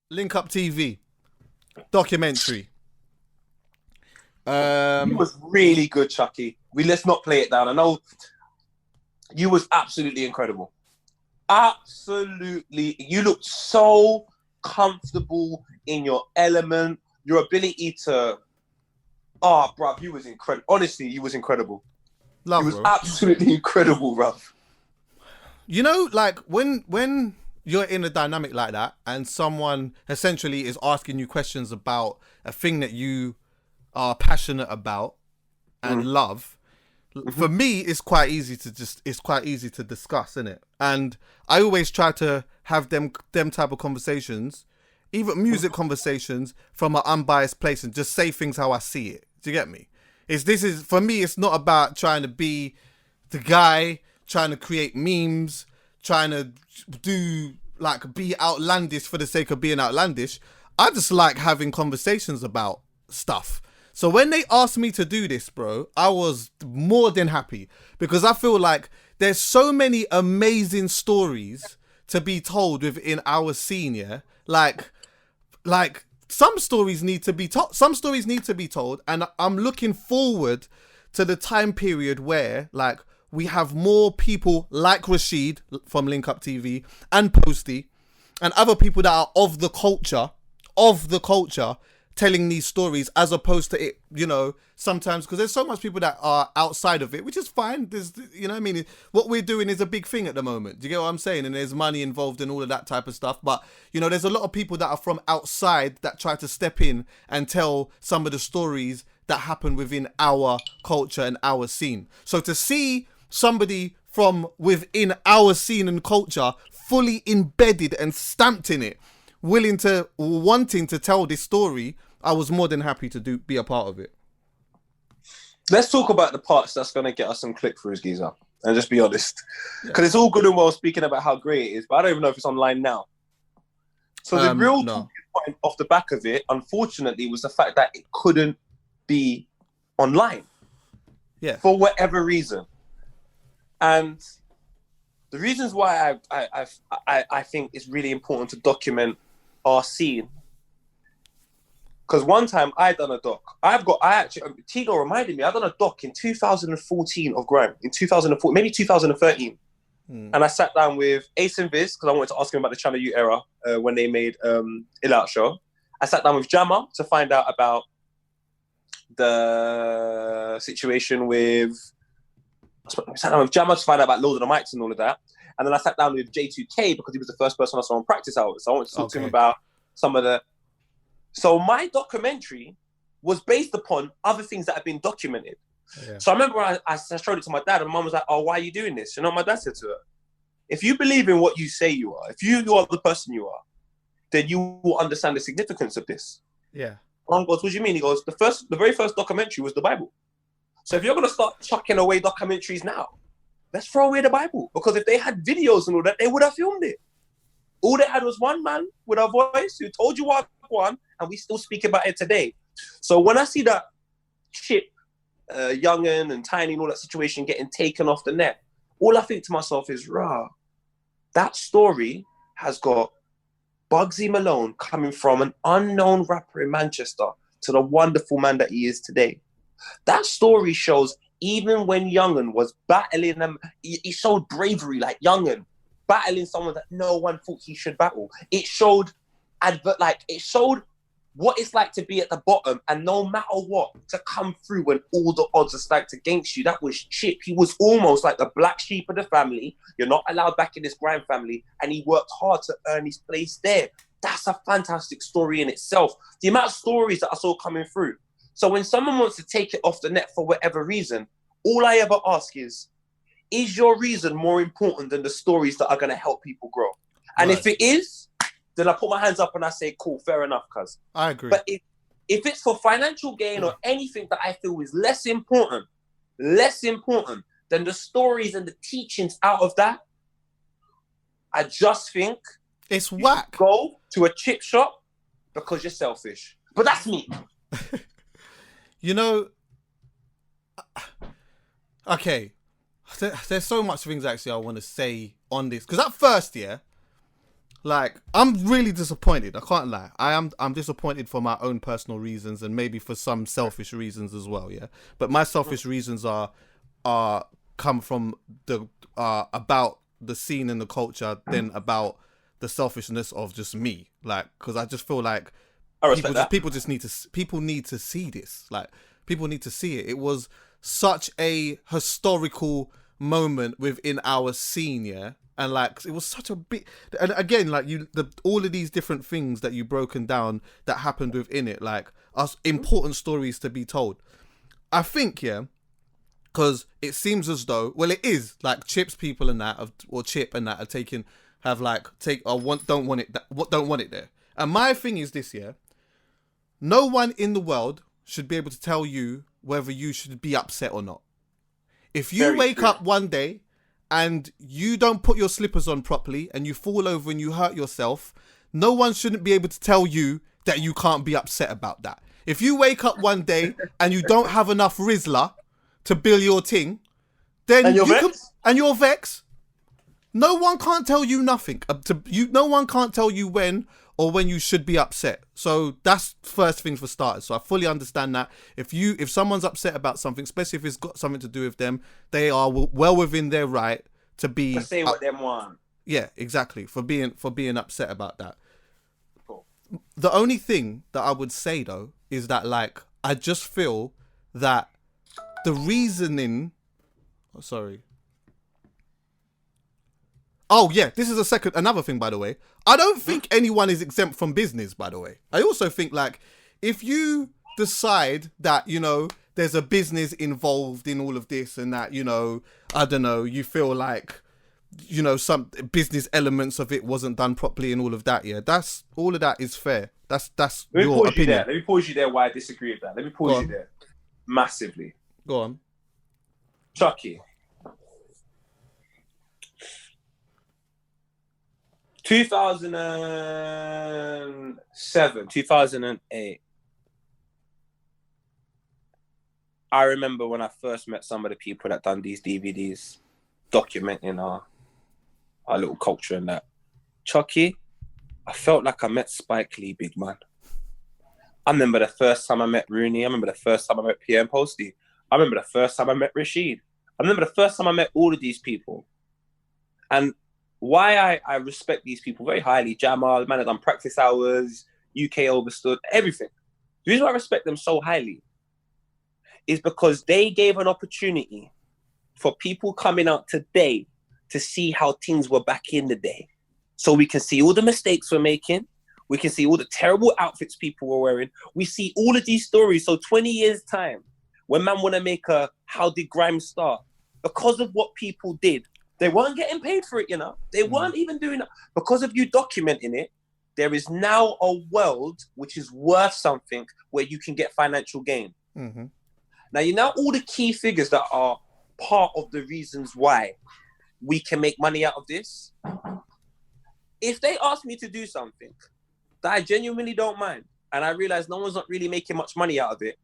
Link Up TV documentary. You was really good, Chuckie. Let's not play it down. I know you was absolutely incredible. Absolutely. You looked so comfortable in your element. Your ability to... Oh, bruv, you was incredible. Honestly, you was incredible. Love, You was bro. absolutely incredible, bruv. You know, like when you're in a dynamic like that and someone essentially is asking you questions about a thing that you are passionate about and love, for me it's quite easy to discuss, isn't it? And I always try to have them type of conversations, even music conversations, from an unbiased place and just say things how I see it. Do you get me? This is for me, it's not about trying to be the guy, trying to create memes, trying to be outlandish for the sake of being outlandish. I just like having conversations about stuff. So when they asked me to do this, bro, I was more than happy because I feel like there's so many amazing stories to be told within our scene, yeah? Like some stories need to be told. Some stories need to be told, and I'm looking forward to the time period where, like, we have more people like Rashid from Link Up TV and Posty and other people that are of the culture, telling these stories, as opposed to it, you know, sometimes, because there's so much people that are outside of it, which is fine. There's, you know what I mean? What we're doing is a big thing at the moment. Do you get what I'm saying? And there's money involved and all of that type of stuff. But, you know, there's a lot of people that are from outside that try to step in and tell some of the stories that happen within our culture and our scene. So to see somebody from within our scene and culture fully embedded and stamped in it, wanting to tell this story, I was more than happy to be a part of it. Let's talk about the parts that's going to get us some click-throughs, Geezer. And just be honest. Because it's all good and well speaking about how great it is, but I don't even know if it's online now. So the real talking point off the back of it, unfortunately, was the fact that it couldn't be online. Yeah. For whatever reason. And the reasons why I think it's really important to document our scene, because one time I done a doc. Tino reminded me, I done a doc in 2014 of grime, in 2014, maybe 2013. And I sat down with Ace and Viz, because I wanted to ask him about the Channel U era when they made Ill Out Show. I sat down with Jammer to find out about the situation with... I sat down with Jammer to find out about Lord of the Mics and all of that. And then I sat down with J2K because he was the first person I saw on practice hours. So I wanted to talk to him about some of the... So my documentary was based upon other things that have been documented. Yeah. So I remember I showed it to my dad, and mum was like, "Oh, why are you doing this?" You know what my dad said to her? "If you believe in what you say you are, if you are the person you are, then you will understand the significance of this." Yeah. Mum goes, "What do you mean?" He goes, the very first documentary was the Bible. So if you're going to start chucking away documentaries now, let's throw away the Bible. Because if they had videos and all that, they would have filmed it. All they had was one man with a voice who told you what one, and we still speak about it today. So when I see that Chip, Yungen and Tinie and all that situation getting taken off the net, all I think to myself is, rah, that story has got Bugzy Malone coming from an unknown rapper in Manchester to the wonderful man that he is today. That story shows even when Yungen was battling them, he showed bravery, like Yungen battling someone that no one thought he should battle. It showed what it's like to be at the bottom and no matter what, to come through when all the odds are stacked against you. That was Chip. He was almost like the black sheep of the family. You're not allowed back in this grime family, and he worked hard to earn his place there. That's a fantastic story in itself. The amount of stories that I saw coming through. So when someone wants to take it off the net for whatever reason, all I ever ask is your reason more important than the stories that are going to help people grow? And if it is, then I put my hands up and I say, cool, fair enough, cuz. I agree. But if it's for financial gain or anything that I feel is less important than the stories and the teachings out of that, I just think it's whack. Go to a chip shop because you're selfish. But that's me. You know, okay, there's so much things actually I want to say on this. Because at first, yeah, Like, I'm really disappointed. I can't lie. I'm disappointed for my own personal reasons and maybe for some selfish reasons as well. Yeah, but my selfish reasons are come from the about the scene and the culture, then about the selfishness of just me. Like, because I just feel like I respect that. people need to see this. Like, people need to see it. It was such a historical moment within our scene, yeah. And like, it was such a big, and again, like all of these different things that you broken down that happened within it, like us important stories to be told. I think, yeah, because it seems as though, well, it is like Chip's people and that, or Chip and that don't want it there. And my thing is this, yeah, no one in the world should be able to tell you whether you should be upset or not. If you wake up one day and you don't put your slippers on properly and you fall over and you hurt yourself, no one shouldn't be able to tell you that you can't be upset about that. If you wake up one day and you don't have enough Rizla to bill your ting, then you're vexed. No one can't tell you nothing. No one can't tell you when you should be upset. So that's first things for starters. So I fully understand that. If someone's upset about something, especially if it's got something to do with them, they are well within their right to say what they want. Yeah, exactly. For being upset about that. Cool. The only thing that I would say though is that, like, I just feel that the reasoning. Oh, sorry. Oh yeah, this is another thing, by the way. I don't think anyone is exempt from business, by the way. I also think, like, if you decide that, you know, there's a business involved in all of this and that, you know, I don't know, you feel like, you know, some business elements of it wasn't done properly and all of that, yeah, all of that is fair. That's your opinion. Let me pause you there why I disagree with that. Let me pause you there. Massively. Go on. Chuckie. 2007, 2008. I remember when I first met some of the people that done these DVDs documenting our little culture and that. Chuckie, I felt like I met Spike Lee, big man. I remember the first time I met Rooney. I remember the first time I met PM Posty. I remember the first time I met Rashid. I remember the first time I met all of these people. And why I respect these people very highly, Jamal, the man that done practice hours, UK Overstood, everything. The reason why I respect them so highly is because they gave an opportunity for people coming out today to see how things were back in the day. So we can see all the mistakes we're making. We can see all the terrible outfits people were wearing. We see all of these stories. So 20 years time, when man want to make a how did grime start? Because of what people did, they weren't getting paid for it, you know. They weren't even doing it. Because of you documenting it, there is now a world which is worth something where you can get financial gain. Mm-hmm. Now, you know all the key figures that are part of the reasons why we can make money out of this? If they ask me to do something that I genuinely don't mind, and I realize no one's not really making much money out of it,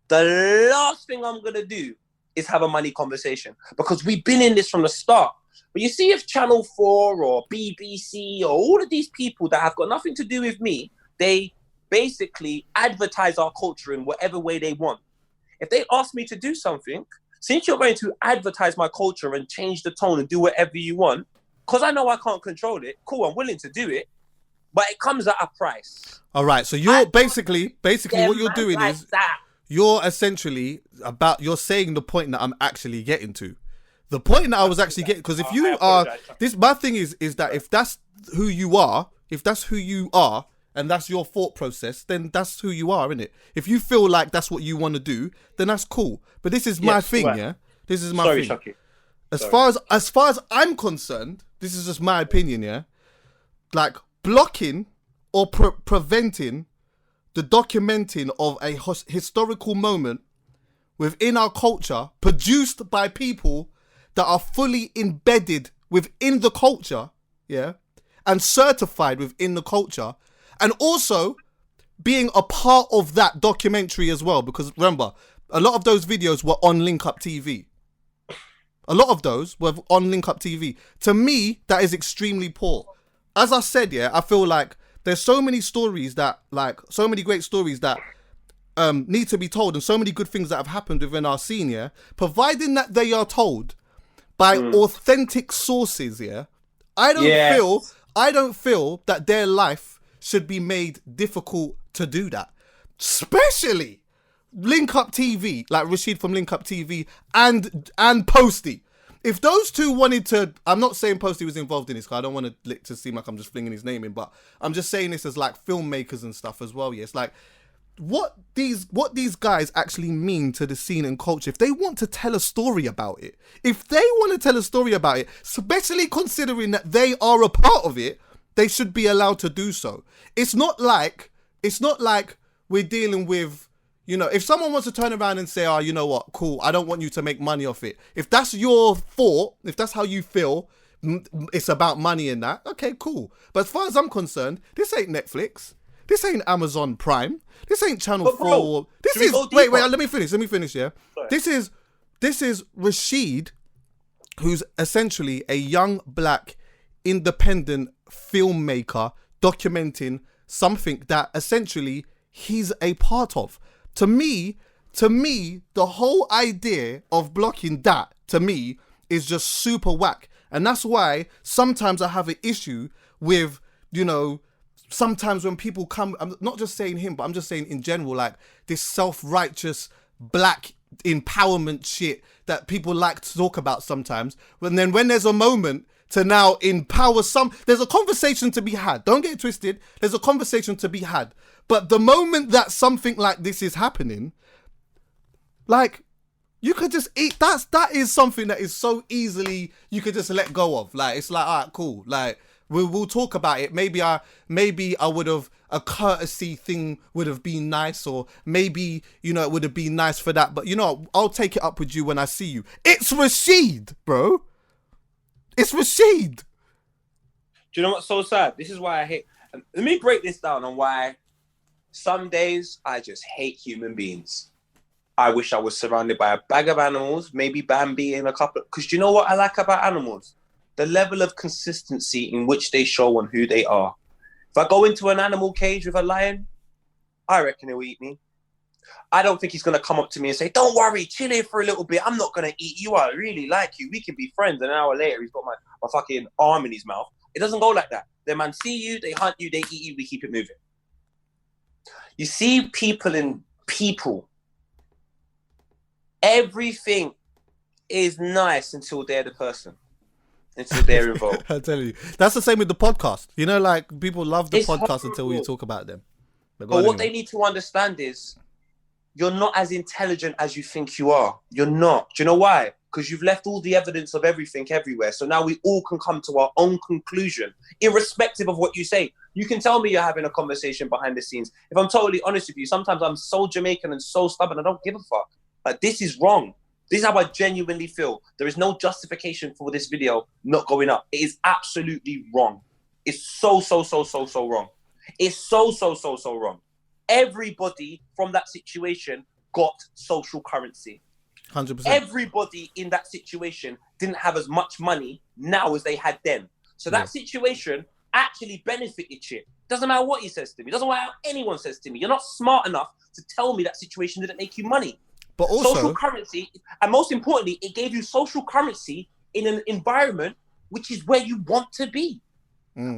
the last thing I'm going to do is have a money conversation, because we've been in this from the start. But you see, if Channel 4 or BBC or all of these people that have got nothing to do with me, they basically advertise our culture in whatever way they want. If they ask me to do something, since you're going to advertise my culture and change the tone and do whatever you want, because I know I can't control it, cool, I'm willing to do it, but it comes at a price. All right, so you're basically what you're doing like is that. You're essentially you're saying the point that I'm actually getting to. The point that I was actually getting, because if you are, my thing is that if that's who you are, and that's your thought process, then that's who you are, innit? If you feel like that's what you want to do, then that's cool. But this is my thing, yeah? This is my thing. Chuckie. As far as I'm concerned, this is just my opinion, yeah? Like, blocking or preventing the documenting of a historical moment within our culture, produced by people that are fully embedded within the culture, yeah, and certified within the culture, and also being a part of that documentary as well. Because remember, a lot of those videos were on Link Up TV. A lot of those were on Link Up TV. To me, that is extremely poor. as I said, yeah, I feel like there's so many stories that, like, so many great stories that need to be told, and so many good things that have happened within our scene, yeah, providing that they are told by authentic sources, yeah. I don't feel that their life should be made difficult to do that. Especially Link Up TV, like Rashid from Link Up TV and Posty. If those two wanted to, I'm not saying Posty was involved in this, because I don't want to seem like I'm just flinging his name in, but I'm just saying this as like filmmakers and stuff as well. Yeah, it's like what these guys actually mean to the scene and culture. If they want to tell a story about it, especially considering that they are a part of it, they should be allowed to do so. It's not like we're dealing with, you know, if someone wants to turn around and say, oh, you know what, cool, I don't want you to make money off it. If that's your thought, if that's how you feel, it's about money and that, okay, cool. But as far as I'm concerned, this ain't Netflix. This ain't Amazon Prime. This ain't Channel 4. This is, wait, let me finish, yeah? Sorry. This is Rashid, who's essentially a young black independent filmmaker documenting something that essentially he's a part of. To me, the whole idea of blocking that, to me, is just super whack. And that's why sometimes I have an issue with, you know, sometimes when people come, I'm not just saying him, but I'm just saying in general, like this self-righteous black empowerment shit that people like to talk about sometimes. And then when there's a moment to now empower there's a conversation to be had. Don't get it twisted. There's a conversation to be had. But the moment that something like this is happening, like, you could just eat. That is something that is so easily, you could just let go of. Like, it's like, all right, cool. Like, we'll talk about it. Maybe I would have, a courtesy thing would have been nice, or maybe, you know, it would have been nice for that. But, you know, I'll take it up with you when I see you. It's Rashid, bro. It's Rashid. Do you know what's so sad? This is why I hate... Let me break this down on why some days I just hate human beings. I wish I was surrounded by a bag of animals, maybe Bambi and a couple... Because do you know what I like about animals? The level of consistency in which they show on who they are. If I go into an animal cage with a lion, I reckon he'll eat me. I don't think he's going to come up to me and say, don't worry, chill here for a little bit. I'm not going to eat you. I really like you. We can be friends. And an hour later, he's got my fucking arm in his mouth. It doesn't go like that. The man see you, they hunt you, they eat you, we keep it moving. You see people, everything is nice until they're the person. Until they're involved. I tell you. That's the same with the podcast. You know, like, people love the podcast until we talk about them. But what they need to understand is, you're not as intelligent as you think you are. You're not. Do you know why? Because you've left all the evidence of everything everywhere. So now we all can come to our own conclusion, irrespective of what you say. You can tell me you're having a conversation behind the scenes. If I'm totally honest with you, sometimes I'm so Jamaican and so stubborn, I don't give a fuck. Like, this is wrong. This is how I genuinely feel. There is no justification for this video not going up. It is absolutely wrong. It's so wrong. It's so wrong. Everybody from that situation got social currency. 100%. Everybody in that situation didn't have as much money now as they had then. So that situation actually benefited shit. Doesn't matter what he says to me. Doesn't matter what anyone says to me. You're not smart enough to tell me that situation didn't make you money. But also, social currency, and most importantly, it gave you social currency in an environment which is where you want to be.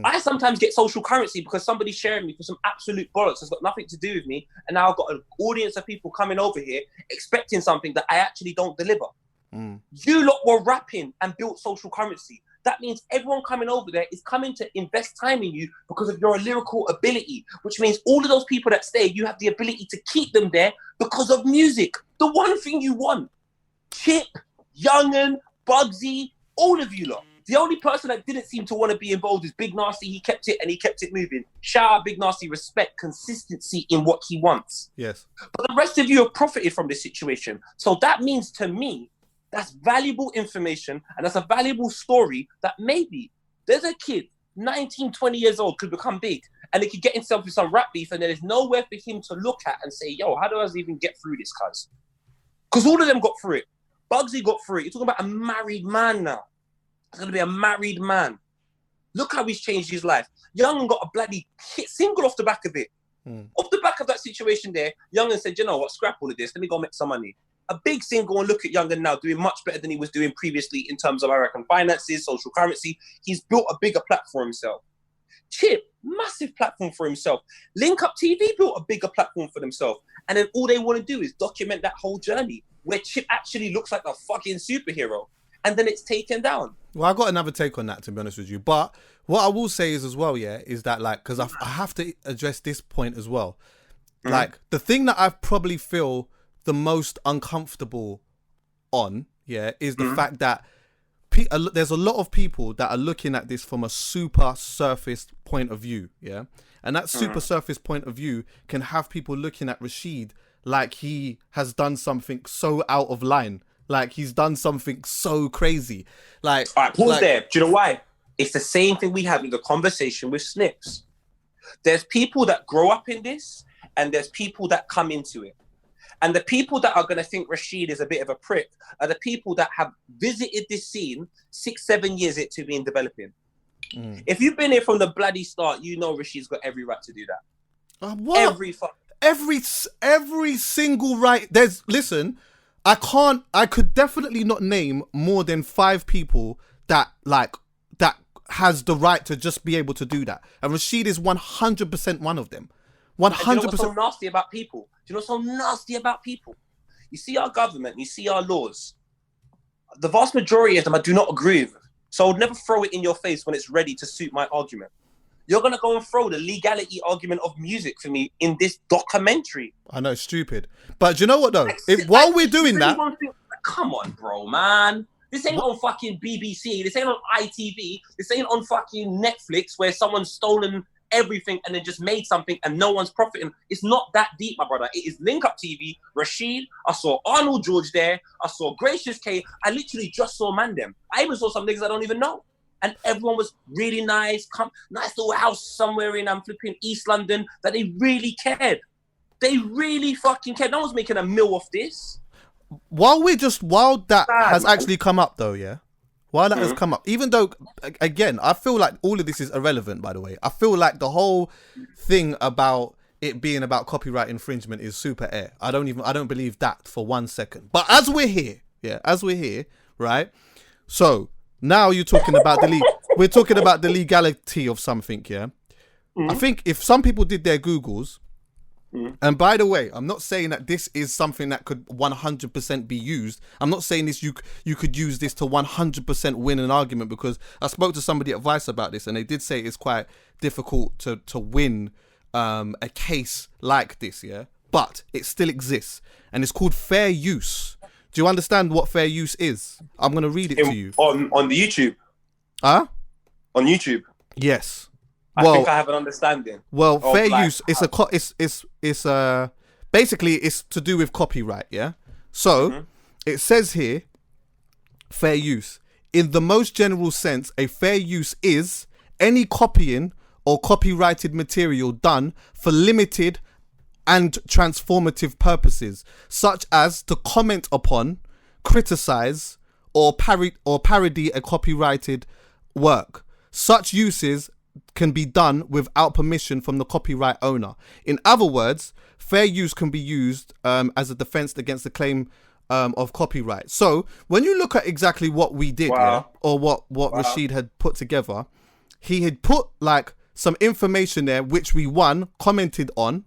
I sometimes get social currency because somebody's sharing me for some absolute bollocks that's got nothing to do with me, and now I've got an audience of people coming over here expecting something that I actually don't deliver. You lot were rapping and built social currency. That means everyone coming over there is coming to invest time in you because of your lyrical ability, which means all of those people that stay, you have the ability to keep them there because of music. The one thing you want. Chip, Yungen, Bugzy, all of you lot. The only person that didn't seem to want to be involved is Big Nasty. He kept it and he kept it moving. Shout out Big Nasty, respect, consistency in what he wants. Yes. But the rest of you have profited from this situation. So that means to me, that's valuable information and that's a valuable story that maybe there's a kid, 19, 20 years old, could become big and he could get himself with some rap beef and there is nowhere for him to look at and say, yo, how do I even get through this, cuz? Because all of them got through it. Bugzy got through it. You're talking about a married man now. It's going to be a married man. Look how he's changed his life. Yungen got a bloody hit single off the back of it. Off the back of that situation there, Yungen said, you know what, scrap all of this. Let me go make some money. A big single, and look at Yungen now doing much better than he was doing previously in terms of, I reckon, finances, social currency. He's built a bigger platform for himself. Chip, massive platform for himself. Link Up TV built a bigger platform for themselves. And then all they want to do is document that whole journey where Chip actually looks like a fucking superhero. And then it's taken down. Well, I got another take on that, to be honest with you. But what I will say is as well, yeah, is that like, because I have to address this point as well. Like, the thing that I probably feel the most uncomfortable on, yeah, is the fact that there's a lot of people that are looking at this from a super surface point of view, yeah? And that super surface point of view can have people looking at Rashid like he has done something so out of line. Like he's done something so crazy. Like, all right, pause there. Do you know why? It's the same thing we have in the conversation with Snips. There's people that grow up in this, and there's people that come into it. And the people that are going to think Rashid is a bit of a prick are the people that have visited this scene 6-7 years into being developing. If you've been here from the bloody start, you know Rashid's got every right to do that. What? Every single right. Listen, I could definitely not name more than 5 people that has the right to just be able to do that. And Rashid is 100% one of them. 100%. Do you know what's so nasty about people? Do you know what's so nasty about people? You see our government, you see our laws. The vast majority of them I do not agree with. So I would never throw it in your face when it's ready to suit my argument. You're going to go and throw the legality argument of music for me in this documentary. I know, it's stupid. But do you know what, though? While we're doing that... Come on, bro, man. This ain't on fucking BBC. This ain't on ITV. This ain't on fucking Netflix where someone's stolen everything and then just made something and no one's profiting. It's not that deep, my brother. It is Link Up TV, Rashid. I saw Arnold George there. I saw Gracious K. I literally just saw Mandem. I even saw some niggas I don't even know. And everyone was really nice. Nice little house somewhere in flipping East London that they really cared. They really fucking cared. No one's making a meal off this. While that has actually come up though, yeah? While that has come up, even though, again, I feel like all of this is irrelevant, by the way. I feel like the whole thing about it being about copyright infringement is super air. I don't believe that for 1 second. But as we're here, right? So now you're talking about we're talking about the legality of something, yeah? I think if some people did their Googles, and by the way, I'm not saying that this is something that could 100% be used. I'm not saying this you could use this to 100% win an argument, because I spoke to somebody at Vice about this and they did say it's quite difficult to win a case like this, yeah? But it still exists and it's called fair use. Do you understand what fair use is? I'm going to read it to you. On the YouTube? Huh? On YouTube? Yes. I think I have an understanding. Well, fair use, it's basically it's to do with copyright, yeah? So, it says here, fair use. In the most general sense, a fair use is any copying or copyrighted material done for limited and transformative purposes, such as to comment upon, criticize, or parody a copyrighted work. Such uses can be done without permission from the copyright owner. In other words, fair use can be used as a defense against the claim of copyright. So when you look at exactly what we did, yeah, or what Rashid had put together, he had put like some information there which we commented on,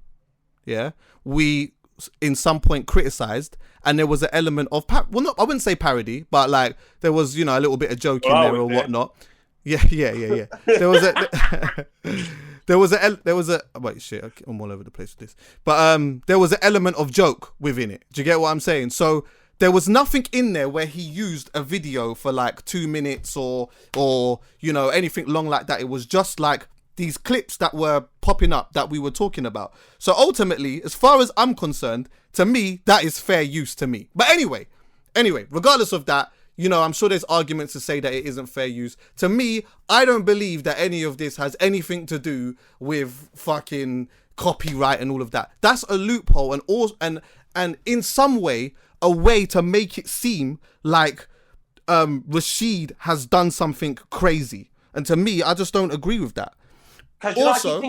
yeah, we in some point criticized, and there was an element of I wouldn't say parody, but like there was, a little bit of joke in there or whatnot. Yeah. There was a wait, shit, I'm all over the place with this. But there was an element of joke within it. Do you get what I'm saying? So there was nothing in there where he used a video for like 2 minutes or anything long like that. It was just like these clips that were popping up that we were talking about. So ultimately, as far as I'm concerned, to me, that is fair use to me. But anyway, regardless of that, I'm sure there's arguments to say that it isn't fair use. To me, I don't believe that any of this has anything to do with fucking copyright and all of that. That's a loophole and in some way, a way to make it seem like Rashid has done something crazy. And to me, I just don't agree with that. Also,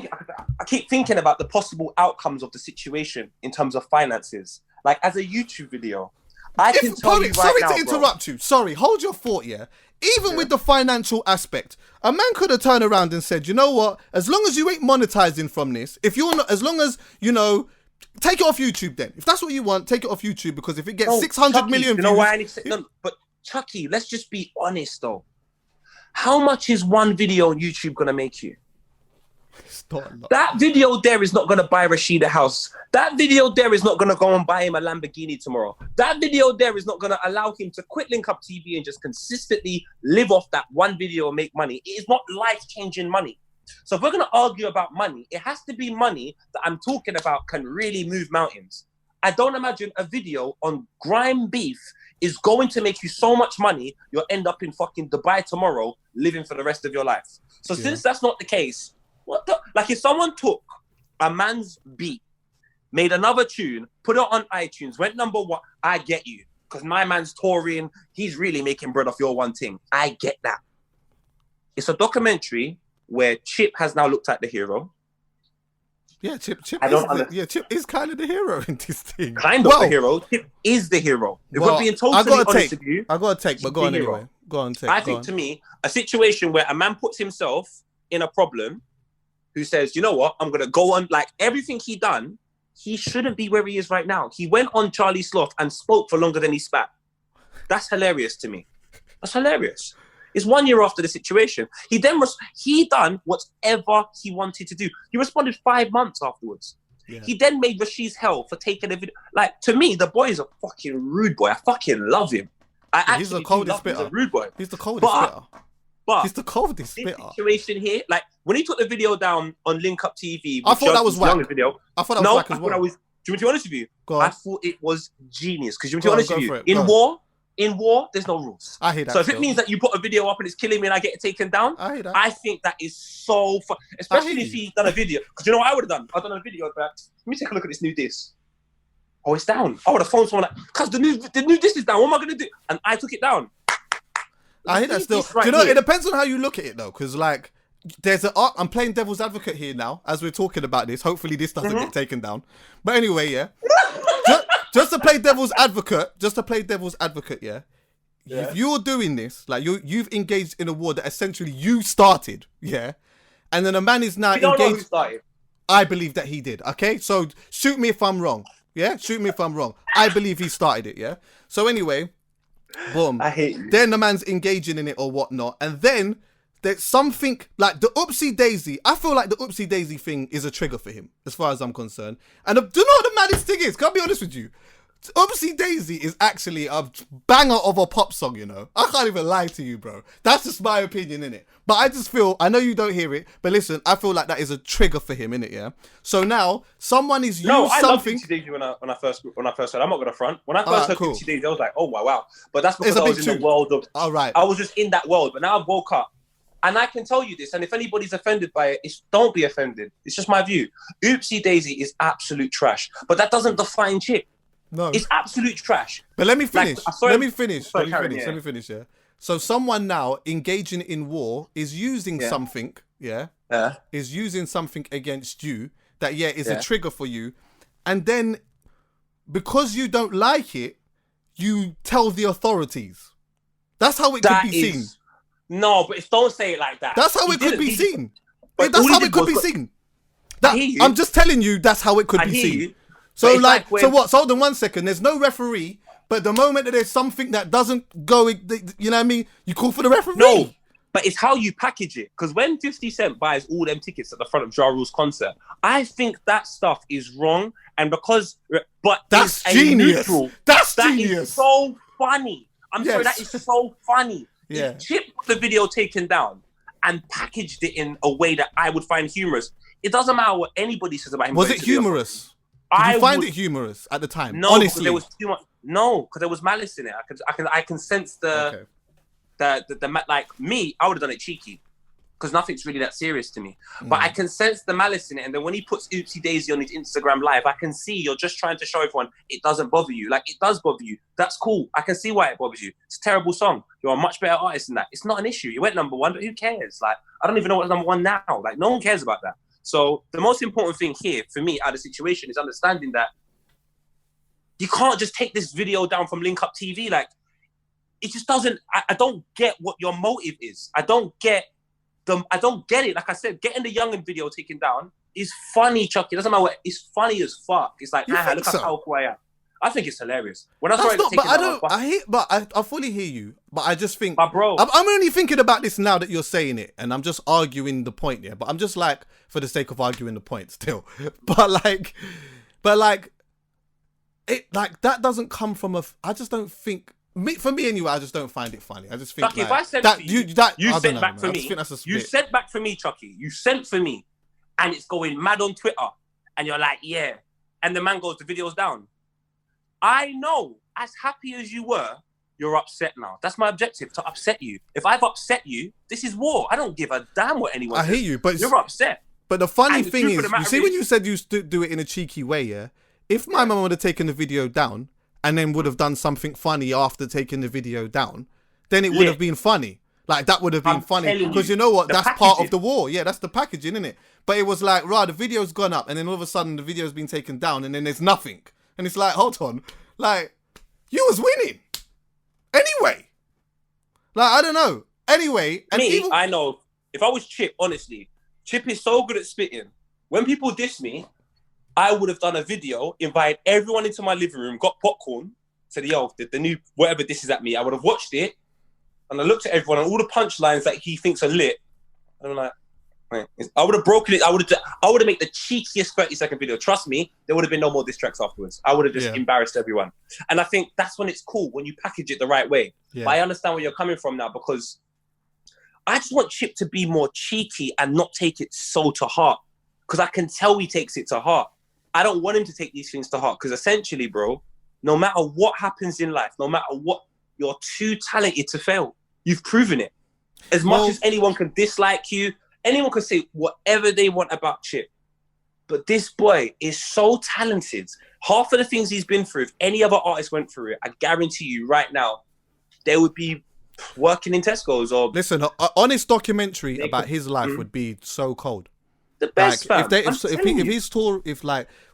I keep thinking about the possible outcomes of the situation in terms of finances. Like as a YouTube video, I can tell you right now, sorry to interrupt you. Sorry, hold your thought, yeah? Even with the financial aspect, a man could have turned around and said, you know what? As long as you ain't monetizing from this, if you're not, as long as, you know, take it off YouTube then. If that's what you want, take it off YouTube, because if it gets 600 million views... You know why I need to say... No, but Chuckie, let's just be honest though. How much is one video on YouTube going to make you? That video there is not going to buy Rashid a house. That video there is not going to go and buy him a Lamborghini tomorrow. That video there is not going to allow him to quit Link Up TV and just consistently live off that one video and make money. It is not life-changing money. So if we're going to argue about money, it has to be money that I'm talking about can really move mountains. I don't imagine a video on grime beef is going to make you so much money, you'll end up in fucking Dubai tomorrow, living for the rest of your life. So since that's not the case, like if someone took a man's beat, made another tune, put it on iTunes, went #1, I get you. Because my man's touring, he's really making bread off your one thing. I get that. It's a documentary where Chip has now looked at the hero. Yeah, Chip is kind of the hero in this thing. Kind of the hero. Chip is the hero. If we're being totally honest with you, I got to take, but go on anyway. Go on, take. I think to me, a situation where a man puts himself in a problem, who says, you know what, I'm going to go on, like everything he done, he shouldn't be where he is right now. He went on Charlie Sloth and spoke for longer than he spat. That's hilarious to me. That's hilarious. It's 1 year after the situation. He done whatever he wanted to do. He responded 5 months afterwards. Yeah. He then made Rashid's hell for taking a video. Like, to me, the boy is a fucking rude boy. I fucking love him. He's the coldest spitter. He's a rude boy. He's the coldest spitter. But he's the coldest spitter. This situation here, like when he took the video down on Link Up TV, I thought that was whack. Video, I thought that was whack as well. Do you want to be honest with you? I thought it was genius because you want to be honest with you. In war, there's no rules. I hear that. So if it means that you put a video up and it's killing me and I get it taken down, I hear that. I think that is so fun. Especially if he's done a video. Because you know what I would have done? I've done a video but let me take a look at this new disc. Oh, it's down. I would have phoned someone like, cuz the new disc is down. What am I going to do? And I took it down. I hear that still. Right, do you know, it depends on how you look at it though, because like I'm playing devil's advocate here now as we're talking about this. Hopefully this doesn't get taken down. But anyway, yeah. just to play devil's advocate, yeah. If you're doing this, like you've engaged in a war that essentially you started, yeah, and then a man is now engaged. Know who started. I believe that he did. Okay, so shoot me if I'm wrong. Yeah, shoot me if I'm wrong. I believe he started it. Yeah. So anyway. Boom. I hate you. Then the man's engaging in it or whatnot. And then there's something like the Oopsie Daisy. I feel like the Oopsie Daisy thing is a trigger for him, as far as I'm concerned. And do you know what the maddest thing is? Can I be honest with you? Oopsie Daisy is actually a banger of a pop song, you know. I can't even lie to you, bro. That's just my opinion, innit? But I just feel, I know you don't hear it, but listen, I feel like that is a trigger for him, innit, yeah? So now, someone is used something... No, I loved Oopsie Daisy when I first heard. I'm not going to front. When I first heard Oopsie Daisy, I was like, oh, wow. But that's because I was in the world of... All right. I was just in that world, but now I've woke up. And I can tell you this, and if anybody's offended by it, don't be offended. It's just my view. Oopsie Daisy is absolute trash. But that doesn't define Chip. No. It's absolute trash. But let me finish. Let me finish, yeah. So someone now engaging in war is using something, is using something against you that, is a trigger for you. And then because you don't like it, you tell the authorities. That's how it could be seen. No, but don't say it like that. That's how it could be seen. That's how it could be seen. I'm just telling you that's how it could be seen. So like so what? So hold on 1 second. There's no referee, but the moment that there's something that doesn't go, you know what I mean? You call for the referee. No, but it's how you package it. Because when 50 Cent buys all them tickets at the front of Ja Rule's concert, I think that stuff is wrong. And that's genius. That's genius. That is so funny. I'm sorry, that is so funny. Yeah. If Chip got the video taken down and packaged it in a way that I would find humorous, it doesn't matter what anybody says about him. Was it humorous? Did you find it humorous at the time? No, honestly, there was too much. No, because there was malice in it. I can sense like me. I would have done it cheeky. because nothing's really that serious to me. But I can sense the malice in it. And then when he puts Oopsie Daisy on his Instagram live, I can see you're just trying to show everyone it doesn't bother you. Like, it does bother you. That's cool. I can see why it bothers you. It's a terrible song. You're a much better artist than that. It's not an issue. You went number one, but who cares? Like, I don't even know what's number one now. Like, no one cares about that. So the most important thing here for me out of the situation is understanding that you can't just take this video down from Link Up TV. Like, it just doesn't, I don't get what your motive is. I don't get it. Like I said, getting the Yungen video taken down is funny, Chuckie. It doesn't matter what, it's funny as fuck. It's like, look how powerful I am. I think it's hilarious. When I saw it taken down, I fully hear you, but I just think, but bro, I'm only thinking about this now that you're saying it, and I'm just arguing the point here. But I'm just like, for the sake of arguing the point still. But it, like, that doesn't come from I just don't think, for me anyway, I just don't find it funny. I just think Chuckie, like, if I said that to you, you sent back for me. You sent back for me, Chuckie. You sent for me, and it's going mad on Twitter, and you're like, yeah. And the man goes, the video's down. I know, as happy as you were, you're upset now. That's my objective, to upset you. If I've upset you, this is war. I don't give a damn what anyone says. I hear you, but you're upset. But the funny thing is, you see, when you said you do it in a cheeky way, yeah. If my mum would have taken the video down and then would have done something funny after taking the video down, then it would have been funny. Like, that would have been funny. Because you know what? That's part of the war. Yeah, that's the packaging, isn't it? But it was like, the video's gone up, and then all of a sudden the video's been taken down, and then there's nothing. And it's like, hold on. Like, you was winning. Anyway. Like, I don't know. Anyway. And I know. If I was Chip, honestly, Chip is so good at spitting. When people diss me, I would have done a video, invited everyone into my living room, got popcorn, said, yo, the new whatever this is at me. I would have watched it, and I looked at everyone and all the punchlines that he thinks are lit. And I'm like, right. I would have broken it. I would have made the cheekiest 30-second video. Trust me, there would have been no more diss tracks afterwards. I would have just embarrassed everyone. And I think that's when it's cool, when you package it the right way. Yeah. But I understand where you're coming from now, because I just want Chip to be more cheeky and not take it so to heart. Because I can tell he takes it to heart. I don't want him to take these things to heart, because essentially, bro, no matter what happens in life, no matter what, you're too talented to fail. You've proven it. As much as anyone can dislike you, anyone can say whatever they want about Chip. But this boy is so talented. Half of the things he's been through, if any other artist went through it, I guarantee you right now, they would be working in Tesco's or... Listen, an honest documentary about his life would be so cold. The best, like, if his story,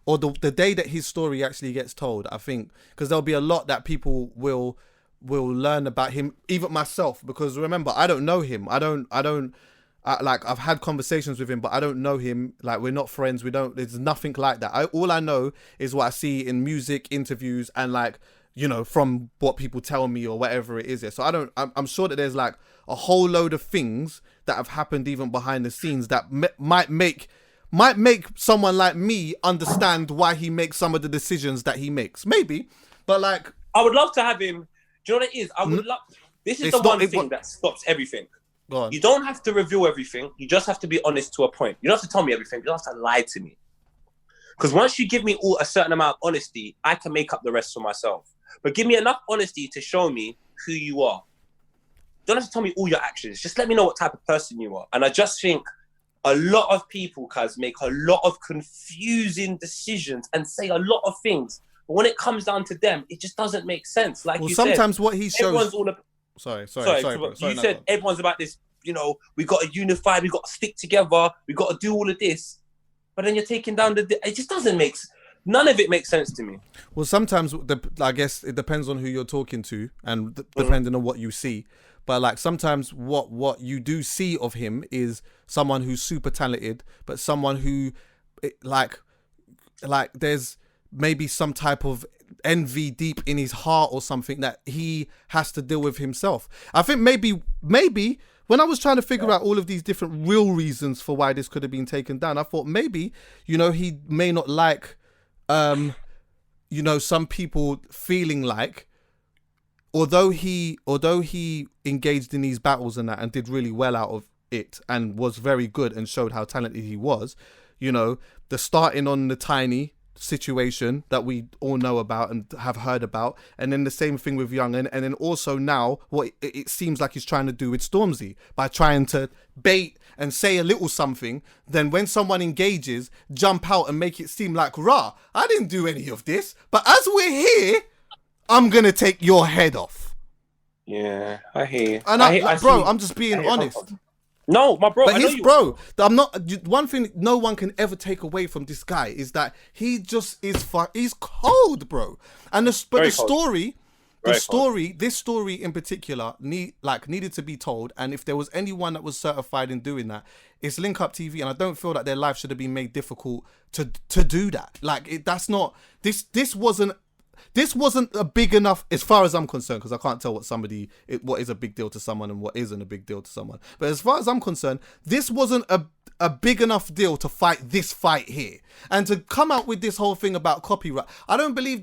or the day that his story actually gets told, I think, because there'll be a lot that people will learn about him, even myself, because remember, I don't know him. I've had conversations with him, but I don't know him. Like, we're not friends. There's nothing like that. All I know is what I see in music, interviews, and like, you know, from what people tell me or whatever it is. So I'm sure that there's like a whole load of things that have happened even behind the scenes that might make someone like me understand why he makes some of the decisions that he makes. Maybe, but like, I would love to have him. Do you know what it is? I would love. This is the one thing that stops everything. Go on. You don't have to reveal everything. You just have to be honest to a point. You don't have to tell me everything. You don't have to lie to me. Because once you give me a certain amount of honesty, I can make up the rest for myself. But give me enough honesty to show me who you are. You don't have to tell me all your actions. Just let me know what type of person you are. And I just think a lot of people, Kaz, make a lot of confusing decisions and say a lot of things. But when it comes down to them, it just doesn't make sense. Like you sometimes said, what he shows... Everyone's all Sorry, you said everyone's about this, you know, we got to unify, we got to stick together, we got to do all of this. But then you're taking down it just doesn't make... None of it makes sense to me. Well, sometimes, I guess it depends on who you're talking to and depending on what you see. But like sometimes what you do see of him is someone who's super talented, but someone who like there's maybe some type of envy deep in his heart or something that he has to deal with himself. I think maybe when I was trying to figure out all of these different real reasons for why this could have been taken down, I thought maybe, you know, he may not like, you know, some people feeling like, although he engaged in these battles and that and did really well out of it and was very good and showed how talented he was, you know, the starting on the Tinie, situation that we all know about and have heard about, and then the same thing with Yungen, and then also now what it seems like he's trying to do with Stormzy by trying to bait and say a little something, then when someone engages, jump out and make it seem like, rah, I didn't do any of this, but as we're here, I'm gonna take your head off. Yeah, I hear you. And I'm just being honest. No, my bro. But I'm not. One thing no one can ever take away from this guy is that he just is. He's cold, bro. And this story in particular, needed to be told. And if there was anyone that was certified in doing that, it's Link Up TV. And I don't feel that their life should have been made difficult to do that. Like that's not this. This wasn't a big enough, as far as I'm concerned, because I can't tell what is a big deal to someone and what isn't a big deal to someone. But as far as I'm concerned, this wasn't a big enough deal to fight this fight here. And to come out with this whole thing about copyright, I don't believe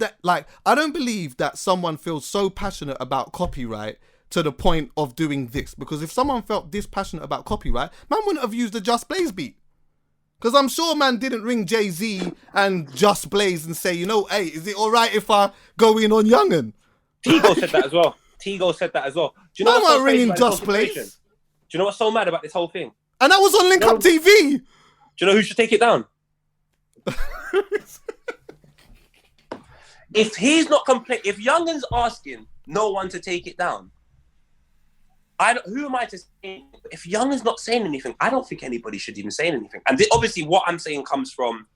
that someone feels so passionate about copyright to the point of doing this. Because if someone felt this passionate about copyright, man wouldn't have used the Just Blaze beat. Because I'm sure man didn't ring Jay-Z and Just Blaze and say, hey, is it all right if I go in on Yungen? Tigo said that as well. Do you know what's so ringing Just Blaze? Do you know what's so mad about this whole thing? And that was on Link Up TV. Do you know who should take it down? If he's not if Youngen's asking no one to take it down, who am I to say? If Yungen's not saying anything, I don't think anybody should even say anything. And obviously what I'm saying comes from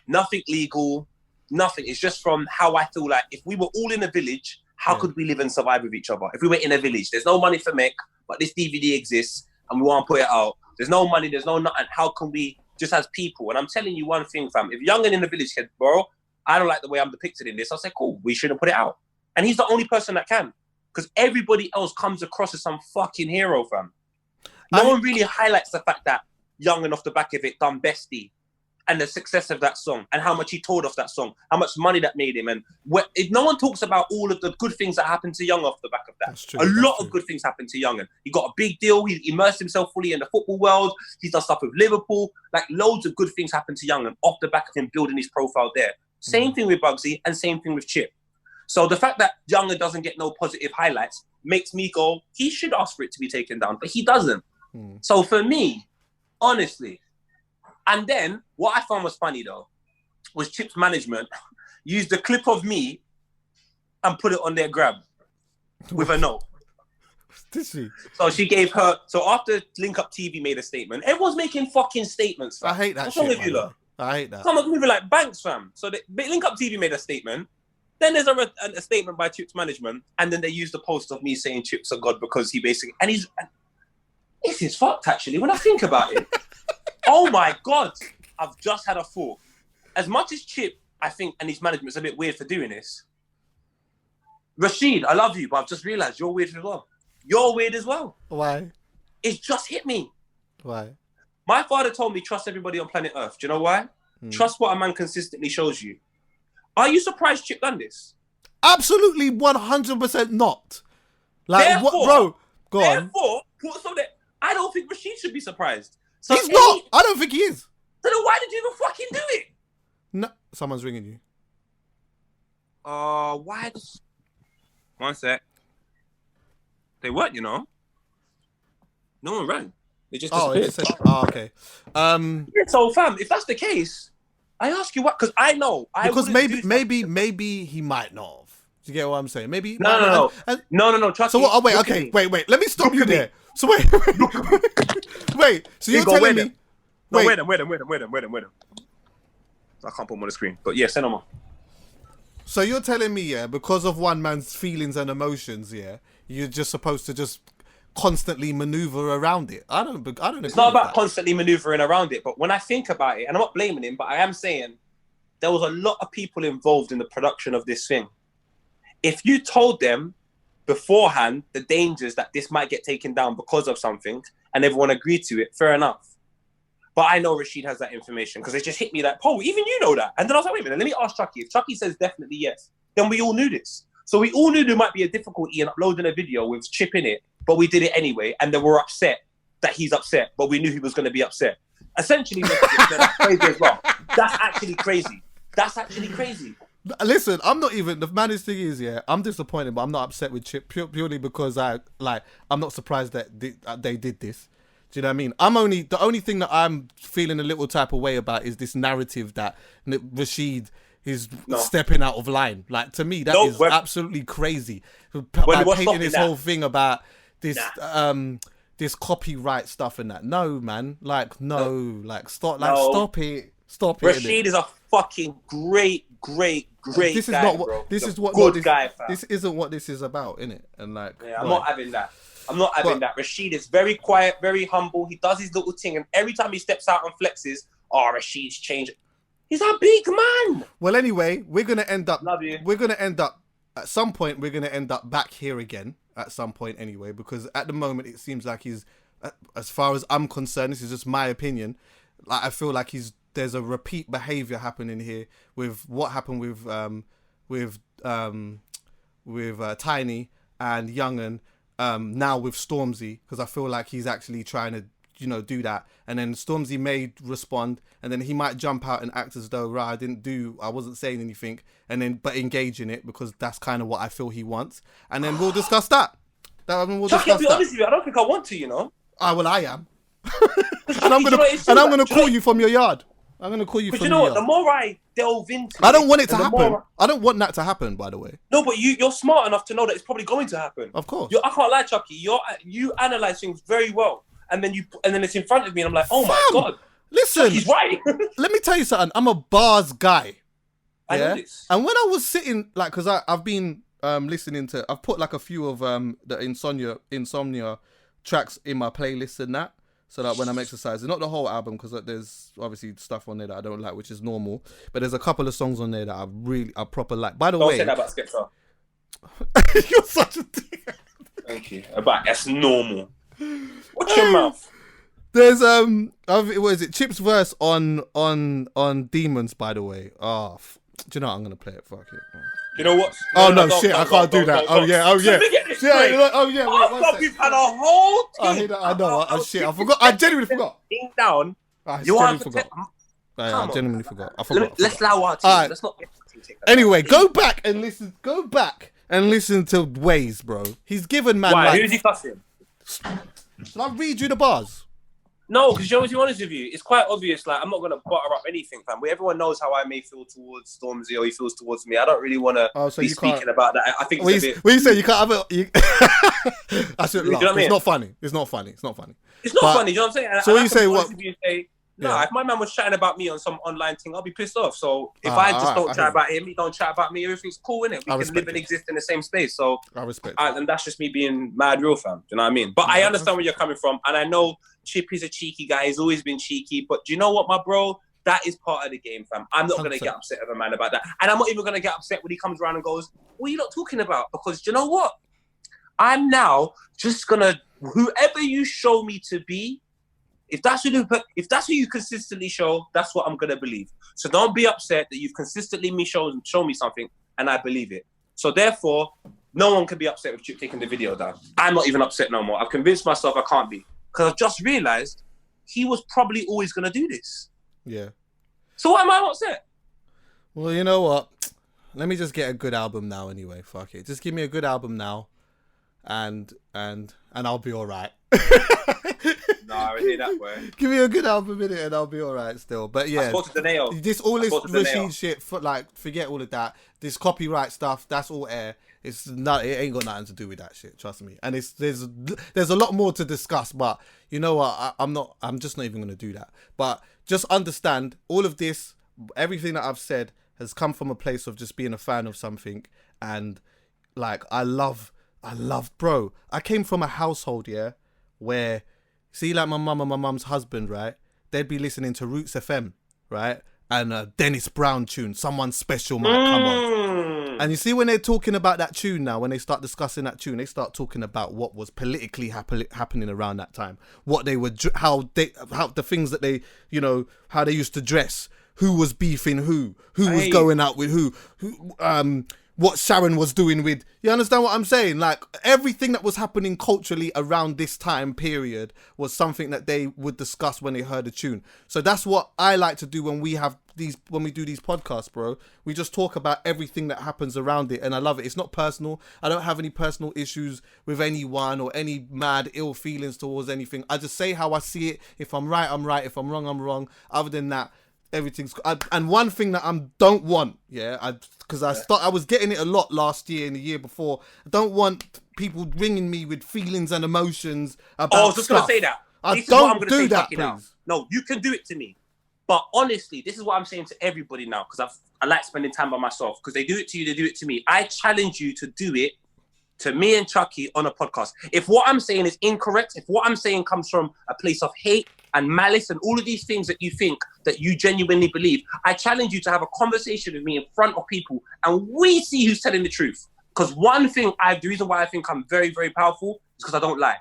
nothing legal, nothing. It's just from how I feel like if we were all in a village, how could we live and survive with each other? If we were in a village, there's no money for Mick, but this DVD exists and we want to put it out. There's no money, there's no nothing. How can we just as people? And I'm telling you one thing, fam. If Yungen in the village said, bro, I don't like the way I'm depicted in this, I'll say, cool, we shouldn't put it out. And he's the only person that can. Because everybody else comes across as some fucking hero, fam. No one really highlights the fact that Yungen off the back of it done Bestie and the success of that song and how much he toured off that song, how much money that made him. And no one talks about all of the good things that happened to Yungen off the back of that. That's true, a lot of good things happened to Yungen. He got a big deal. He immersed himself fully in the football world. He's done stuff with Liverpool. Like loads of good things happened to Yungen off the back of him building his profile there. Same thing with Bugzy and same thing with Chip. So the fact that Yungen doesn't get no positive highlights makes me go, he should ask for it to be taken down, but he doesn't. So for me, honestly, and then what I found was funny though, was Chip's management used a clip of me and put it on their grab with a note. Did she? So she gave her, so after Link Up TV made a statement, everyone's making fucking statements. Fam. I hate that. What's wrong with you, lot? I hate that. Someone's moving like banks, fam. So Link Up TV made a statement. Then there's a statement by Chip's management, and then they used the post of me saying Chip's a god because he basically, and this is fucked actually when I think about it. Oh my God, I've just had a thought. As much as Chip, I think, and his management's a bit weird for doing this, Rashid, I love you, but I've just realised you're weird as well. You're weird as well. Why? It's just hit me. Why? My father told me trust everybody on planet Earth. Do you know why? Trust what a man consistently shows you. Are you surprised Chip done this? Absolutely 100% not. Like, therefore, what, bro? Go on. Therefore, I don't think Rashid should be surprised. So he's not. I don't think he is. So then why did you even fucking do it? No, someone's ringing you. Why? One sec. They weren't, you know. No one rang. They just disappeared. Okay. So fam, if that's the case, I ask you what, because I know. Because maybe he might not have. Do you get what I'm saying? Maybe. No. Chuckie, so what? Oh, wait. Okay. Wait. Let me stop you there. So wait. So you're telling me? Wait. I can't put him on the screen. But yeah, send him on. So you're telling me, yeah, because of one man's feelings and emotions, yeah, you're just supposed to just constantly maneuver around it. I don't agree. It's not about constantly maneuvering around it, but when I think about it, and I'm not blaming him, but I am saying there was a lot of people involved in the production of this thing. If you told them beforehand the dangers that this might get taken down because of something, and everyone agreed to it, fair enough. But I know Rashid has that information because it just hit me like, oh, even you know that. And then I was like, wait a minute, let me ask Chuckie. If Chuckie says definitely yes, then we all knew this. So we all knew there might be a difficulty in uploading a video with Chip in it, but we did it anyway. And then we're upset that he's upset, but we knew he was going to be upset. Essentially, that's crazy as well. That's actually crazy. That's actually crazy. Listen, I'm not even the maddest thing is, yeah, I'm disappointed, but I'm not upset with Chip purely because I'm not surprised that they did this. Do you know what I mean? The only thing that I'm feeling a little type of way about is this narrative that Rashid is stepping out of line. Like, to me, that is absolutely crazy. By painting this whole thing about this this copyright stuff and that. No, man. Like, stop it. Stop it. Rashid is a fucking great this guy, is not what bro. this is what good guy, fam. This isn't what this is about, innit? And like, I'm not having that. Rashid is very quiet, very humble. He does his little thing, and every time he steps out and flexes, Rashid's changed. He's a big man. Well, anyway, we're gonna end up. Love you. We're gonna end up at some point. We're gonna end up back here again at some point, anyway, because at the moment it seems like he's, as far as I'm concerned, this is just my opinion. Like, I feel like there's a repeat behavior happening here with what happened with Tinie and Yungen, now with Stormzy, because I feel like he's actually trying to, do that. And then Stormzy may respond, and then he might jump out and act as though, right, I wasn't saying anything, but engage in it, because that's kind of what I feel he wants. And then we'll discuss that. Chuckie, I'll be honest with you, I don't think I want to, Well, I am. and I'm gonna call you from your yard. I'm gonna call you. But the more I delve into, I don't want it to happen. I don't want that to happen. By the way. No, but you're smart enough to know that it's probably going to happen. Of course. I can't lie, Chuckie. You analyze things very well, and then it's in front of me, and I'm like, oh my god. Listen, Chuckie's right. Let me tell you something. I'm a bars guy. I know this. And when I was sitting, like, because I've been listening to, I've put like a few of the insomnia tracks in my playlist and that. So that when I'm exercising, not the whole album, because there's obviously stuff on there that I don't like, which is normal. But there's a couple of songs on there that I proper like. By the way, don't say that about Skepta. You're such a dick. Thank you. That's normal. Watch your mouth. There's what is it? Chip's verse on Demons. By the way, do you know what? I'm gonna play it? Fuck it. You know what? I can't do that. Oh yeah. We've had a whole team. I know. Shit, I forgot. I genuinely forgot. Down. I genuinely forgot. I genuinely forgot. I forgot. Let's allow our team. Let's not get the team. Anyway, go back and listen to Waze, bro. He's given man. Why? Who's he cussing? Shall I read you the bars? No, because to be honest with you, it's quite obvious. Like, I'm not gonna butter up anything, fam. But everyone knows how I may feel towards Stormzy, or he feels towards me. I don't really want to be speaking about that. I think it's a bit. When you say you can't have it, I should laugh. It's not funny. It's not funny. It's not funny. You know what I'm saying? So when you say what? If my man was chatting about me on some online thing, I'll be pissed off. So if I just don't chat about him, he don't chat about me, everything's cool, innit? We can live and exist in the same space. So I respect and that's just me being mad real, fam. Do you know what I mean? But I understand where you're coming from. And I know Chip is a cheeky guy. He's always been cheeky. But do you know what, my bro? That is part of the game, fam. I'm not going to get upset with a man about that. And I'm not even going to get upset when he comes around and goes, what are you not talking about? Because do you know what? I'm now just going to, whoever you show me to be, if that's who you consistently show, that's what I'm gonna believe. So don't be upset that you've consistently shown me something and I believe it. So therefore, no one can be upset with Chip taking the video down. I'm not even upset no more. I've convinced myself I can't be, because I've just realised he was probably always gonna do this. Yeah. So why am I upset? Well, you know what? Let me just get a good album now. Anyway, fuck it. Just give me a good album now, and I'll be all right. No, it ain't that way. Give me a good album in it and I'll be alright still. But yeah, all this Rashid shit, forget all of that. This copyright stuff, that's all air. It ain't got nothing to do with that shit. Trust me. And there's a lot more to discuss. But you know what? I'm just not even gonna do that. But just understand, all of this, everything that I've said has come from a place of just being a fan of something. And like, I love, bro. I came from a household, where, see, like my mum and my mum's husband, right? They'd be listening to Roots FM, right? And a Dennis Brown tune, Someone Special might come on. And you see, when they're talking about that tune now, when they start discussing that tune, they start talking about what was politically happening around that time, what they were, how the things that they, how they used to dress, who was beefing who was going out with who, what Sharon was doing with, you understand what I'm saying? Like, everything that was happening culturally around this time period was something that they would discuss when they heard a tune. So that's what I like to do when we have when we do these podcasts, bro, we just talk about everything that happens around it, and I love it. It's not personal. I don't have any personal issues with anyone or any mad ill feelings towards anything. I just say how I see it. If I'm right, I'm right. If I'm wrong, I'm wrong. Other than that, everything's. And one thing that I don't want, because I was getting it a lot last year and the year before. I don't want people ringing me with feelings and emotions about. I was just gonna say that. I don't do that, please. Now. No, you can do it to me. But honestly, this is what I'm saying to everybody now, because I like spending time by myself, because they do it to you, they do it to me. I challenge you to do it to me and Chuckie on a podcast. If what I'm saying is incorrect, if what I'm saying comes from a place of hate and malice and all of these things that you think that you genuinely believe, I challenge you to have a conversation with me in front of people and we see who's telling the truth. Because one thing, the reason why I think I'm very, very powerful is because I don't lie.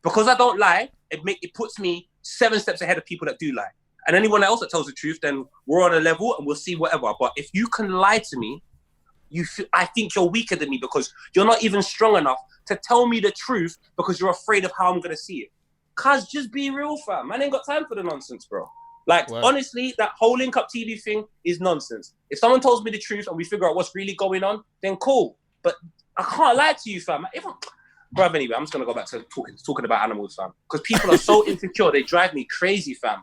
Because I don't lie, it puts me 7 steps ahead of people that do lie. And anyone else that tells the truth, then we're on a level and we'll see whatever. But if you can lie to me, I think you're weaker than me because you're not even strong enough to tell me the truth because you're afraid of how I'm going to see it. Cuz just be real, fam. Man ain't got time for the nonsense, bro. Like, honestly, that whole Link Up TV thing is nonsense. If someone tells me the truth and we figure out what's really going on, then cool. But I can't lie to you, fam. Bruv, anyway, I'm just going to go back to talking about animals, fam. Because people are so insecure, they drive me crazy, fam.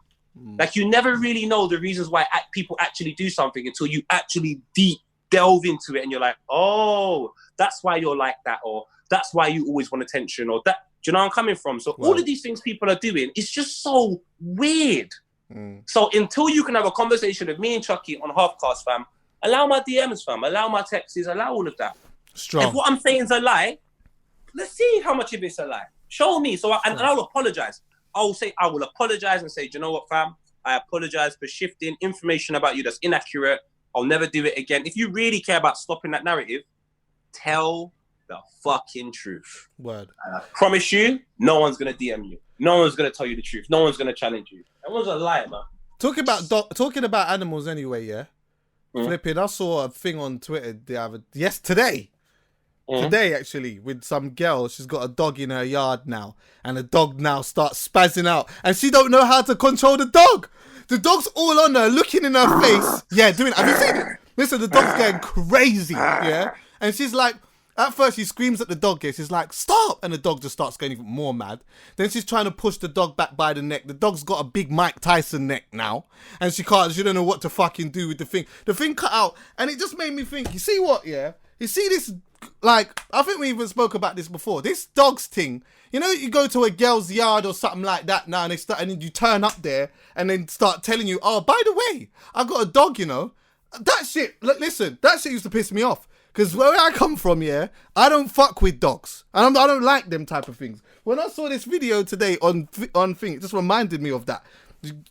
Like, you never really know the reasons why people actually do something until you actually delve into it and you're like, oh, that's why you're like that, or that's why you always want attention, or that. Do you know where I'm coming from? So all of these things people are doing, it's just so weird. So until you can have a conversation with me and Chuckie on Halfcast, fam, allow my DMs, fam, allow my texts, allow all of that. Strong. If what I'm saying is a lie, let's see how much of it's a lie. Show me. And I'll apologize. I will apologize and say, do you know what, fam? I apologize for shifting information about you that's inaccurate. I'll never do it again. If you really care about stopping that narrative, tell the fucking truth. Word. And I promise you, no one's going to DM you. No one's going to tell you the truth. No one's going to challenge you. Everyone's a liar, man. Talking about animals anyway, yeah? Flipping, I saw a thing on Twitter today. Today, actually, with some girl. She's got a dog in her yard now. And the dog now starts spazzing out. And she don't know how to control the dog. The dog's all on her, looking in her face. Yeah, doing it. Have you seen it? Listen, the dog's going crazy, yeah? And she's like, at first she screams at the dog, yeah? She's like, stop! And the dog just starts getting even more mad. Then she's trying to push the dog back by the neck. The dog's got a big Mike Tyson neck now. And she don't know what to fucking do with the thing. The thing cut out. And it just made me think, you see what, yeah? You see this, like, I think we even spoke about this before. This dog's thing, you know, you go to a girl's yard or something like that now and and then you turn up there and then start telling you, oh, by the way, I've got a dog, you know. That shit, listen, that shit used to piss me off. Because where I come from, yeah, I don't fuck with dogs. I don't like them type of things. When I saw this video today on thing, it just reminded me of that.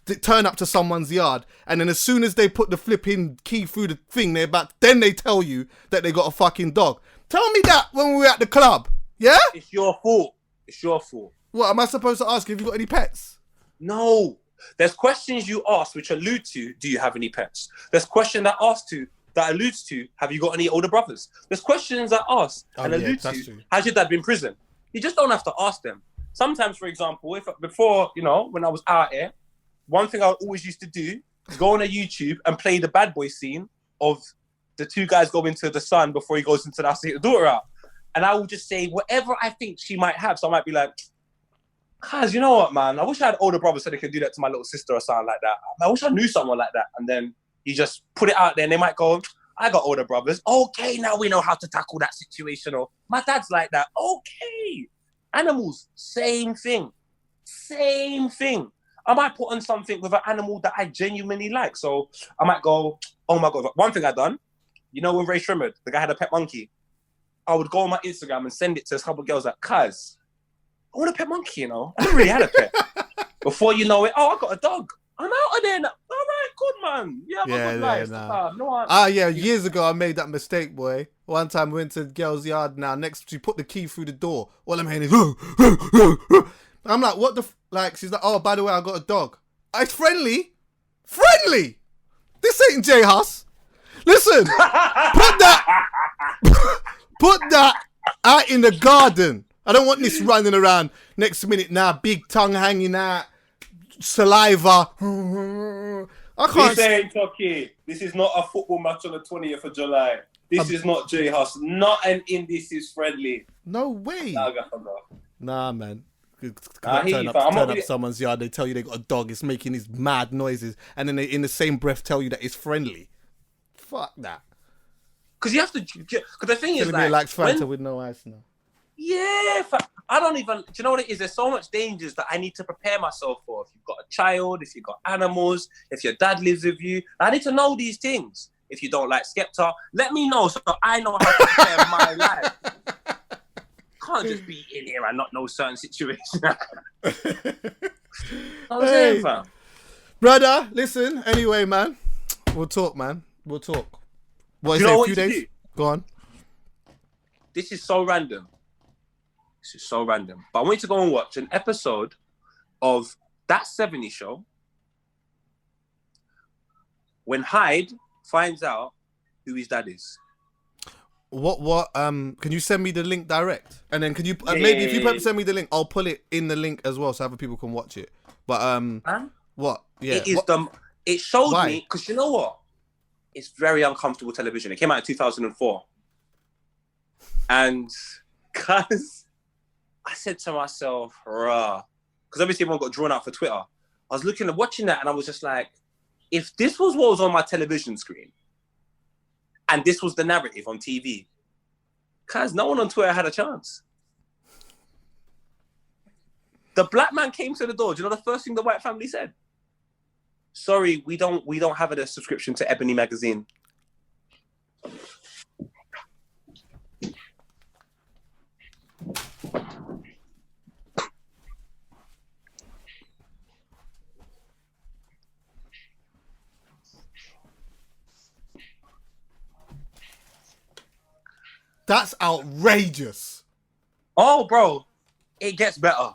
They turn up to someone's yard and then as soon as they put the flipping key through the thing, then they tell you that they got a fucking dog. Tell me that when we were at the club, yeah? It's your fault. It's your fault. What, am I supposed to ask if you got any pets? No. There's questions you ask which allude to, do you have any pets? There's questions that alludes to, have you got any older brothers? There's questions that ask and allude to, has your dad been in prison? You just don't have to ask them. Sometimes, for example, before, you know, when I was out here, one thing I always used to do is go on a YouTube and play the bad boy scene of the two guys going to the son before he goes into the house to get the daughter out. And I will just say whatever I think she might have. So I might be like, Kaz, you know what, man? I wish I had older brothers so they could do that to my little sister or something like that. I wish I knew someone like that. And then you just put it out there and they might go, I got older brothers. Okay, now we know how to tackle that situation. Or my dad's like that. Okay. Animals, same thing. Same thing. I might put on something with an animal that I genuinely like. So I might go, oh my God. One thing I done, you know, when Ray Shrimmered, the guy had a pet monkey. I would go on my Instagram and send it to a couple of girls like, Kaz, I want a pet monkey, you know. I never really had a pet. Before you know it, oh, I got a dog. I'm out of there now. All right, good man. Yeah, I've got good life. Yeah, years ago I made that mistake, boy. One time we went to the girl's yard now. Next, she put the key through the door. All I'm hearing is, I'm like, what the like, she's like, oh, by the way, I got a dog. It's friendly. Friendly! This ain't J Hus. Listen, put that out in the garden. I don't want this running around next minute now, big tongue hanging out, saliva. I can't. This ain't Chuckie. This is not a football match on the 20th of July. This is not J Hus. Not an this is friendly. No way. Nah, man. Turn up someone's yard, they tell you they got a dog, it's making these mad noises, and then they in the same breath tell you that it's friendly. Fuck that. Because you have to. Because the thing is, like, likes Fanta with no ice now. Yeah, I don't even. Do you know what it is? There's so much dangers that I need to prepare myself for. If you've got a child, if you've got animals, if your dad lives with you, I need to know these things. If you don't like Skepta, let me know so I know how to prepare my life. Can't just be in here and not know certain situations. Hey, brother, listen. Anyway, man, we'll talk, man. We'll talk. What is it? A few days? Go on. This is so random. But I want you to go and watch an episode of That 70s Show when Hyde finds out who his dad is. What can you send me the link direct? And then can you maybe if you send me the link, I'll put it in the link as well so other people can watch it. But what? Yeah. It is it showed me, because you know what? It's very uncomfortable television. It came out in 2004. And cause I said to myself, rah, because obviously everyone got drawn out for Twitter. I was watching that and I was just like, if this was what was on my television screen and this was the narrative on TV, cause no one on Twitter had a chance. The black man came to the door. Do you know the first thing the white family said? Sorry, we don't have a subscription to Ebony magazine. That's outrageous. Oh, bro, it gets better.